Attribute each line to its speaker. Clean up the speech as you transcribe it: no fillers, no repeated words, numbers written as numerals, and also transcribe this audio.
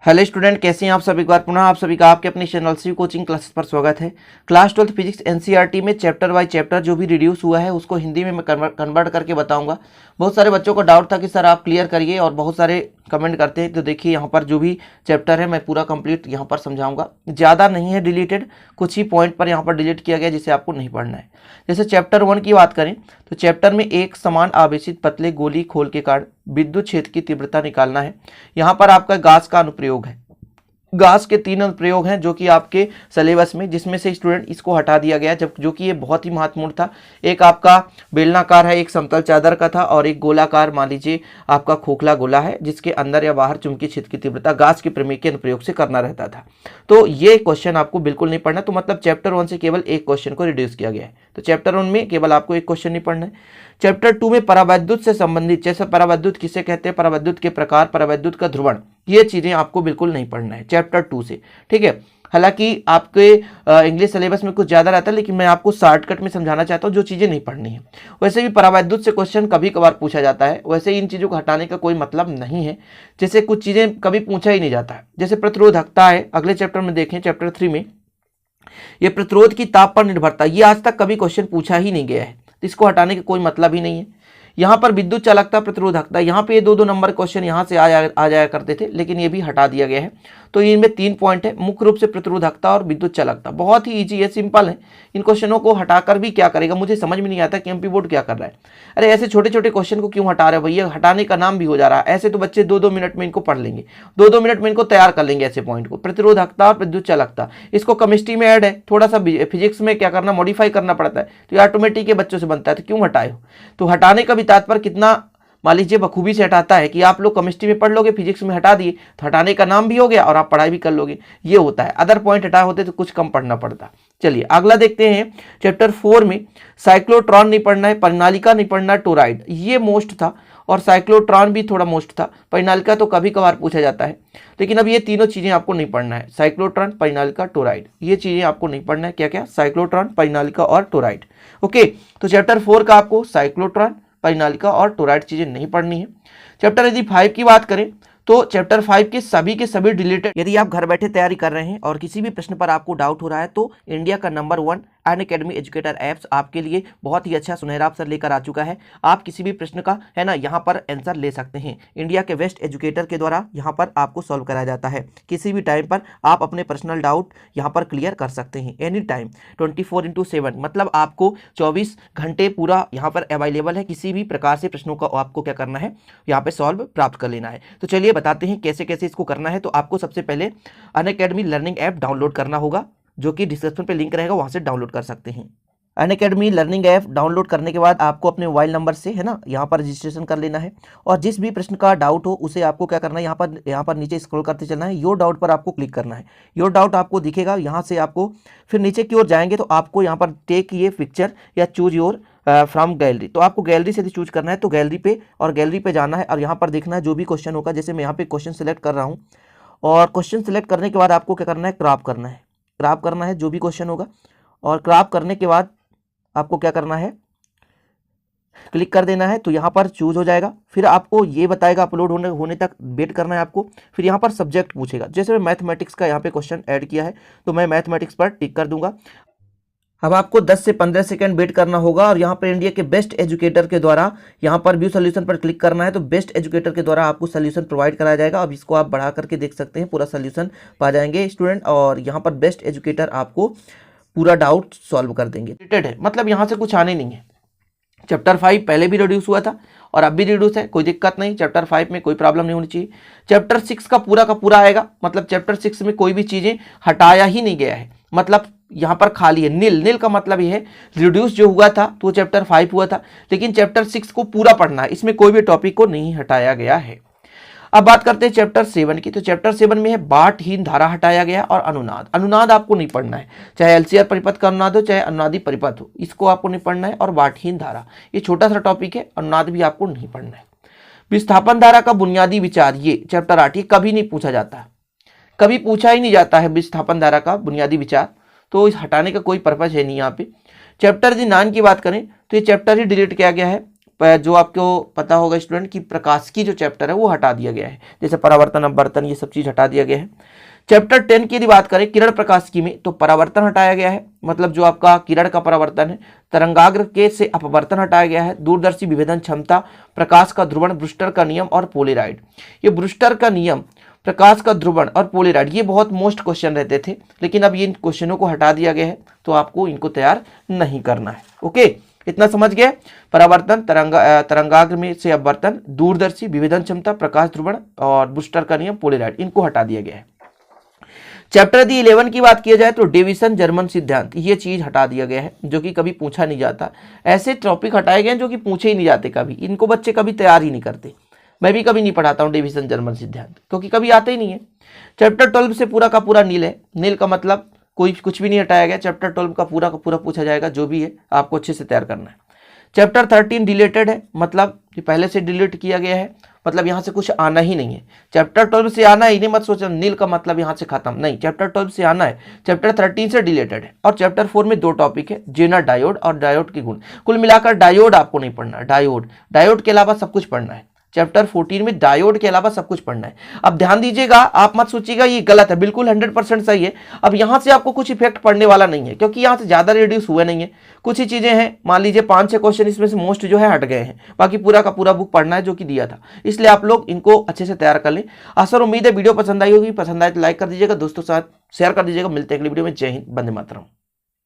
Speaker 1: Hello student, कैसे हैं आप सभी। एक बार पुनः आप सभी का आपके अपने चैनल सी कोचिंग क्लासेस पर स्वागत है। क्लास 12 फिजिक्स एनसीईआरटी में चैप्टर बाय चैप्टर जो भी रिड्यूस हुआ है उसको हिंदी में मैं कन्वर्ट करके बताऊंगा। बहुत सारे बच्चों को डाउट था कि सर आप क्लियर करिए, और बहुत सारे कमेंट करते हैं। तो देखिए यहाँ पर जो भी चैप्टर है मैं पूरा कंप्लीट यहाँ पर समझाऊंगा। ज़्यादा नहीं है डिलीटेड, कुछ ही पॉइंट पर यहाँ पर डिलीट किया गया जिसे आपको नहीं पढ़ना है। जैसे चैप्टर 1 की बात करें तो चैप्टर में एक समान आवेशित पतले गोली खोल के कारण विद्युत क्षेत्र की तीव्रता निकालना है। यहाँ पर आपका गास का अनुप्रयोग है। गास के 3 अनुप्रयोग हैं जो कि आपके सिलेबस में, जिसमें से स्टूडेंट इसको हटा दिया गया, जब जो कि ये बहुत ही महत्वपूर्ण था। एक आपका बेलनाकार है, एक समतल चादर का था, और एक गोलाकार मान लीजिए आपका खोखला गोला है जिसके अंदर या बाहर चुंबकीय क्षेत्र की तीव्रता गास के प्रमेय के अनुप्रयोग से करना रहता था। तो ये क्वेश्चन आपको बिल्कुल नहीं पढ़ना। तो मतलब चैप्टर 1 से केवल एक क्वेश्चन को रिड्यूस किया गया है। तो चैप्टर 1 में केवल आपको एक क्वेश्चन नहीं पढ़ना है। चैप्टर 2 में परावैद्युत से संबंधित, जैसे परावैद्युत किसे कहते हैं, परावैद्युत के प्रकार, परावैद्युत का ध्रुवण, ये चीजें आपको बिल्कुल नहीं पढ़ना है चैप्टर 2 से। ठीक है, हालांकि आपके इंग्लिश सिलेबस में कुछ ज्यादा रहता है, लेकिन मैं आपको शॉर्टकट में समझाना चाहता हूँ जो चीजें नहीं पढ़नी है। वैसे भी परावैद्युत से क्वेश्चन कभी कभार पूछा जाता है, वैसे इन चीजों को हटाने का कोई मतलब नहीं है। जैसे कुछ चीजें कभी पूछा ही नहीं जाता है, जैसे प्रतिरोधकता है, अगले चैप्टर में देखें चैप्टर 3 में, ये प्रतिरोध की ताप पर निर्भरता, ये आज तक कभी क्वेश्चन पूछा ही नहीं गया है। इसको हटाने का कोई मतलब ही नहीं है। यहाँ पर विद्युत चालकता, प्रतिरोधकता, यहाँ पे ये 2-2 नंबर क्वेश्चन यहाँ से आ जाया करते थे, लेकिन ये भी हटा दिया गया है। तो इनमें 3 पॉइंट है, मुख्य रूप से प्रतिरोधकता और विद्युत चालकता। बहुत ही इजी है, सिंपल है। इन क्वेश्चनों को हटाकर भी क्या करेगा, मुझे समझ में नहीं आता कि एमपी बोर्ड क्या कर रहा है। अरे ऐसे छोटे छोटे क्वेश्चन को क्यों हटा रहे हो भैया, हटाने का नाम भी हो जा रहा है। ऐसे तो बच्चे 2-2 मिनट में इनको पढ़ लेंगे, 2-2 मिनट में इनको तैयार कर लेंगे ऐसे पॉइंट को। प्रतिरोधकता और विद्युत चालकता, इसको केमिस्ट्री में ऐड है, थोड़ा सा फिजिक्स में क्या करना, मॉडिफाई करना पड़ता है, तो ये ऑटोमेटिक के बच्चों से बनता है। तो क्यों हटाए हो। तो हटाने का भी तात्पर्य कितना मान लीजिए बखूबी से हटाता है कि आप लोग केमिस्ट्री में पढ़ लोगे, फिजिक्स में हटा दिए, तो हटाने का नाम भी हो गया और आप पढ़ाई भी कर लोगे। ये होता है। अदर पॉइंट हटाए होते तो कुछ कम पढ़ना पड़ता। चलिए अगला देखते हैं। चैप्टर 4 में साइक्लोट्रॉन नहीं पढ़ना है, परिनालिका नहीं पढ़ना, टोराइड ये मोस्ट था, और साइक्लोट्रॉन भी थोड़ा मोस्ट था। परिनालिका तो कभी कभार पूछा जाता है, लेकिन अब ये तीनों चीजें आपको नहीं पढ़ना है। साइक्लोट्रॉन, परिनालिका, टोराइड, ये चीजें आपको नहीं पढ़ना है। क्या क्या, साइक्लोट्रॉन, परिनालिका और टोराइड। ओके, तो चैप्टर 4 का आपको साइक्लोट्रॉन, परिनालिका और टोराइड चीजें नहीं पढ़नी है। चैप्टर यदि 5 की बात करें तो चैप्टर 5 के सभी डिलीटेड, यदि आप घर बैठे तैयारी कर रहे हैं और किसी भी प्रश्न पर आपको डाउट हो रहा है, तो इंडिया का नंबर 1 अनअकैडमी एजुकेटर ऐप्स आपके लिए बहुत ही अच्छा सुनहरा अवसर लेकर आ चुका है। आप किसी भी प्रश्न का है ना यहाँ पर आंसर ले सकते हैं। इंडिया के बेस्ट एजुकेटर के द्वारा यहाँ पर आपको सॉल्व कराया जाता है। किसी भी टाइम पर आप अपने पर्सनल डाउट यहाँ पर क्लियर कर सकते हैं, एनी टाइम 24/7, मतलब आपको 24 घंटे पूरा यहाँ पर अवेलेबल है। किसी भी प्रकार से प्रश्नों का आपको क्या करना है, यहाँ पे सॉल्व प्राप्त कर लेना है। तो चलिए बताते हैं कैसे कैसे इसको करना है। तो आपको सबसे पहले अनअकैडमी लर्निंग ऐप डाउनलोड करना होगा, जो कि डिस्क्रिप्शन पे लिंक रहेगा, वहां से डाउनलोड कर सकते हैं। अनअकैडमी लर्निंग ऐप डाउनलोड करने के बाद आपको अपने मोबाइल नंबर से है ना यहाँ पर रजिस्ट्रेशन कर लेना है, और जिस भी प्रश्न का डाउट हो उसे आपको क्या करना है, यहाँ पर नीचे स्क्रॉल करते चलना है। योर डाउट पर आपको क्लिक करना है। योर डाउट आपको दिखेगा, यहाँ से आपको फिर नीचे की ओर जाएंगे तो आपको यहाँ पर टेक ये पिक्चर या चूज योर फ्रॉम गैलरी, तो आपको गैलरी से यदि चूज करना है तो गैलरी पे, और गैलरी पे जाना है और यहाँ पर देखना है जो भी क्वेश्चन होगा। जैसे मैं यहाँ पे क्वेश्चन सेलेक्ट कर रहा हूँ, और क्वेश्चन सेलेक्ट करने के बाद आपको क्या करना है, क्रॉप करना है। क्रॉप करना है जो भी क्वेश्चन होगा, और क्रॉप करने के बाद आपको क्या करना है, क्लिक कर देना है। तो यहाँ पर चूज हो जाएगा। फिर आपको ये बताएगा अपलोड होने तक वेट करना है आपको। फिर यहाँ पर सब्जेक्ट पूछेगा। जैसे मैं मैथमेटिक्स का यहाँ पे क्वेश्चन ऐड किया है, तो मैं मैथमेटिक्स पर टिक कर दूंगा। अब आपको 10 से 15 सेकंड वेट करना होगा, और यहाँ पर इंडिया के बेस्ट एजुकेटर के द्वारा यहाँ पर व्यू सोल्यूशन पर क्लिक करना है। तो बेस्ट एजुकेटर के द्वारा आपको सोल्यूशन प्रोवाइड कराया जाएगा। अब इसको आप बढ़ा करके देख सकते हैं, पूरा सोल्यूशन पा जाएंगे स्टूडेंट, और यहाँ पर बेस्ट एजुकेटर आपको पूरा डाउट सॉल्व कर देंगे। रिलेटेड है, मतलब यहाँ से कुछ आने नहीं है। चैप्टर 5 पहले भी रिड्यूस हुआ था और अब भी रिड्यूस है, कोई दिक्कत नहीं। चैप्टर 5 में कोई प्रॉब्लम नहीं होनी चाहिए। चैप्टर 6 का पूरा आएगा, मतलब चैप्टर 6 में कोई भी चीजें हटाया ही नहीं गया है, मतलब यहाँ पर खाली है। नील का मतलब ये है रिड्यूस जो हुआ था तो चैप्टर 5 हुआ था, लेकिन चैप्टर 6 को पूरा पढ़ना है, इसमें कोई भी टॉपिक को नहीं हटाया गया है। अब बात करते हैं चैप्टर 7 की। तो चैप्टर 7 में है बाटहीन धारा हटाया गया, और अनुनाद। अनुनाद आपको नहीं पढ़ना है, चाहे एलसीआर परिपथ का अनुनाद हो चाहे अनुनादी परिपथ हो, इसको आपको नहीं पढ़ना है। और बाटहीन धारा ये छोटा सा टॉपिक है, अनुनाद भी आपको नहीं पढ़ना है। विस्थापन धारा का बुनियादी विचार, ये चैप्टर 8, ये कभी नहीं पूछा जाता, कभी पूछा ही नहीं जाता है विस्थापन धारा का बुनियादी विचार, तो इस हटाने का कोई पर्पज है नहीं यहाँ पे। चैप्टर 9 की बात करें तो ये चैप्टर ही डिलीट किया गया है। जो आपको पता होगा स्टूडेंट कि प्रकाशिकी जो चैप्टर है वो हटा दिया गया है, जैसे परावर्तन अपवर्तन ये सब चीज हटा दिया गया है। चैप्टर 10 की यदि बात करें किरण प्रकाशिकी में, तो परावर्तन हटाया गया है, मतलब जो आपका किरण का परावर्तन है। तरंगाग्र के से अपवर्तन हटाया गया है। दूरदर्शी विभेदन क्षमता, प्रकाश का ध्रुवण, ब्रूस्टर का नियम और पोलेराइड। ये ब्रूस्टर का नियम, प्रकाश का ध्रुवण और पोलेराइड ये बहुत मोस्ट क्वेश्चन रहते थे, लेकिन अब इन क्वेश्चनों को हटा दिया गया है, तो आपको इनको तैयार नहीं करना है। ओके, इतना समझ गए। परावर्तन, तरंगाग्र में से अपवर्तन, दूरदर्शी विभेदन क्षमता, प्रकाश ध्रुवण और ब्रूस्टर का नियम, पोलेराइड, इनको हटा दिया गया है। चैप्टर दी 11 की बात किया जाए तो डेविसन जर्मन सिद्धांत, ये चीज हटा दिया गया है जो कि कभी पूछा नहीं जाता। ऐसे टॉपिक हटाए गए हैं जो कि पूछे ही नहीं जाते, कभी इनको बच्चे कभी तैयार ही नहीं करते। मैं भी कभी नहीं पढ़ाता हूँ डेविसन जर्मन सिद्धांत, क्योंकि कभी आते ही नहीं है। चैप्टर 12 से पूरा का पूरा नील है। नील का मतलब कोई कुछ भी नहीं हटाया गया। चैप्टर 12 का पूरा पूछा जाएगा, जो भी है आपको अच्छे से तैयार करना है। चैप्टर 13 डिलीटेड है, मतलब ये पहले से डिलीट किया गया है, मतलब यहाँ से कुछ आना ही नहीं है। चैप्टर 12 से आना ही नहीं, मत सोचो नील का मतलब यहाँ से खत्म, नहीं, चैप्टर 12 से आना है। चैप्टर 13 से डिलीटेड है। और चैप्टर 4 में 2 टॉपिक है, जेनर डायोड और डायोड के गुण। कुल मिलाकर डायोड आपको नहीं पढ़ना, डायोड के अलावा सब कुछ पढ़ना है। चैप्टर 14 में डायोड के अलावा सब कुछ पढ़ना है। अब ध्यान दीजिएगा, आप मत सोचिएगा ये गलत है, बिल्कुल 100% सही है। अब यहाँ से आपको कुछ इफेक्ट पड़ने वाला नहीं है, क्योंकि यहाँ से ज्यादा रिड्यूस हुए नहीं है, कुछ ही चीजें हैं। मान लीजिए 5-6 क्वेश्चन इसमें से मोस्ट जो है हट गए हैं, बाकी पूरा का पूरा बुक पढ़ना है जो कि दिया था। इसलिए आप लोग इनको अच्छे से तैयार कर लें। आशा और उम्मीद है वीडियो पसंद आई होगी। पसंद आए तो लाइक कर दीजिएगा, दोस्तों के साथ शेयर कर दीजिएगा। मिलते हैं अगली वीडियो में। जय हिंद, वंदे मातरम।